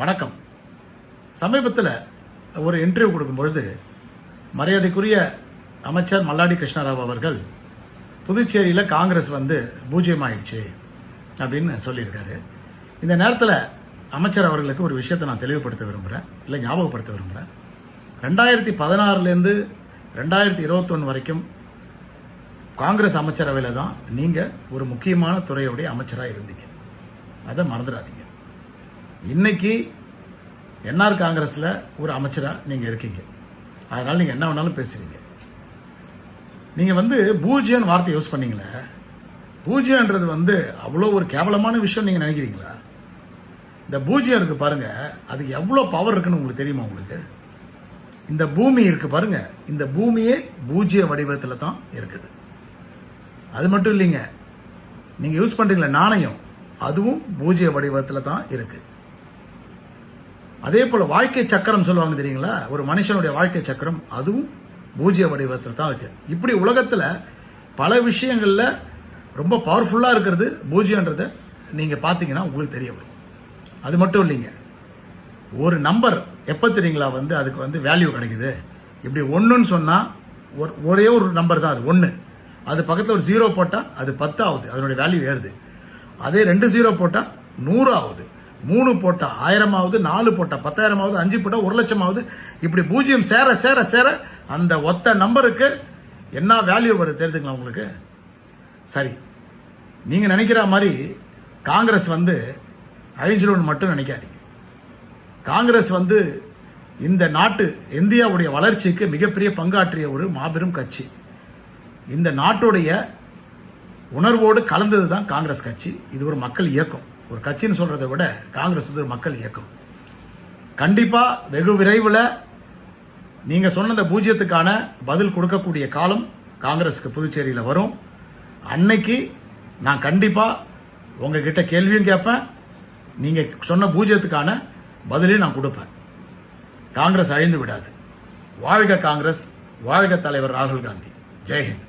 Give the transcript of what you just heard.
வணக்கம். சமீபத்தில் ஒரு இன்டர்வியூ கொடுக்கும்பொழுது மரியாதைக்குரிய அமைச்சர் மல்லாடி கிருஷ்ணராவ் அவர்கள் புதுச்சேரியில் காங்கிரஸ் பூஜ்ஜியமாயிடுச்சு அப்படின்னு சொல்லியிருக்காரு. இந்த நேரத்தில் அமைச்சர் அவர்களுக்கு ஒரு விஷயத்தை நான் தெளிவுபடுத்த விரும்புகிறேன், இல்லை ஞாபகப்படுத்த விரும்புகிறேன். 2016 2021 வரைக்கும் காங்கிரஸ் அமைச்சரவையில் தான் நீங்கள் ஒரு முக்கியமான துறையுடைய அமைச்சராக இருந்தீங்க. அதை மறந்துடாதீங்க. இன்னைக்கு என்ஆர் காங்கிரஸில் ஒரு அமைச்சராக நீங்கள் இருக்கீங்க. அதனால் நீங்கள் என்ன வேணாலும் பேசுவீங்க. நீங்கள் பூஜ்ஜியம் வார்த்தை யூஸ் பண்ணீங்களே, பூஜ்யன்றது அவ்வளோ ஒரு கேவலமான விஷயம் நீங்கள் நினைக்கிறீங்களா? இந்த பூஜ்யம் இருக்கு பாருங்க, அது எவ்வளோ பவர் இருக்குன்னு உங்களுக்கு தெரியுமா? உங்களுக்கு இந்த பூமி இருக்கு பாருங்க, இந்த பூமியே பூஜ்ய வடிவத்தில் தான் இருக்குது. அது மட்டும் இல்லைங்க, நீங்கள் யூஸ் பண்ணுறீங்களா நாணயம், அதுவும் பூஜ்ய வடிவத்தில் தான் இருக்கு. அதே போல வாழ்க்கை சக்கரம் சொல்லுவாங்க தெரியுங்களா, ஒரு மனுஷனுடைய வாழ்க்கை சக்கரம், அதுவும் பூஜ்ய வடிவத்தில் தான் இருக்கு. இப்படி உலகத்தில் பல விஷயங்கள்ல ரொம்ப பவர்ஃபுல்லா இருக்கிறது பூஜ்யன்றதை நீங்க பாத்தீங்கன்னா உங்களுக்கு தெரிய வரும். அது மட்டும் இல்லைங்க, ஒரு நம்பர் எப்ப தெரியுங்களா அதுக்கு வேல்யூ கிடைக்குது. இப்படி ஒன்றுன்னு சொன்னா ஒரே ஒரு நம்பர் தான் அது, ஒன்று. அது பக்கத்தில் ஒரு 0 போட்டா அது 10 ஆகுது, அதனுடைய வேல்யூ ஏறுது. அதே 2 0 போட்டா 100 ஆகுது, 3 போட்டா 1000 ஆகுது, 4 போட்டா 10,000 ஆகுது, 5 போட்டா 1,00,000 ஆகுது. இப்படி பூஜ்ஜியம் சேர சேர சேர அந்த ஒத்த நம்பருக்கு என்ன வேல்யூ வருது தெரியுதுங்களா உங்களுக்கு? சரி, நீங்க நினைக்கிற மாதிரி காங்கிரஸ் அழிஞ்சிடும்னு மட்டும் நினைக்காதீங்க. காங்கிரஸ் இந்த நாட்டு இந்தியாவுடைய வளர்ச்சிக்கு மிகப்பெரிய பங்காற்றிய ஒரு மாபெரும் கட்சி. இந்த நாட்டுடைய உணர்வோடு கலந்தது தான் காங்கிரஸ் கட்சி. இது ஒரு மக்கள் இயக்கம். ஒரு கட்சின்னு சொல்றதை விட காங்கிரஸ் ஒரு மக்கள் இயக்கம். கண்டிப்பா வெகு விரைவில் நீங்க சொன்ன பூஜ்யத்துக்கான பதில் கொடுக்கக்கூடிய காலம் காங்கிரஸுக்கு புதுச்சேரியில் வரும். அன்னைக்கு நான் கண்டிப்பா உங்ககிட்ட கேள்வியும் கேட்பேன், நீங்க சொன்ன பூஜ்யத்துக்கான பதிலையும் நான் கொடுப்பேன். காங்கிரஸ் அழிந்து விடாது. வாழ்க காங்கிரஸ், வாழ்க தலைவர் ராகுல் காந்தி. ஜெய்ஹிந்த்.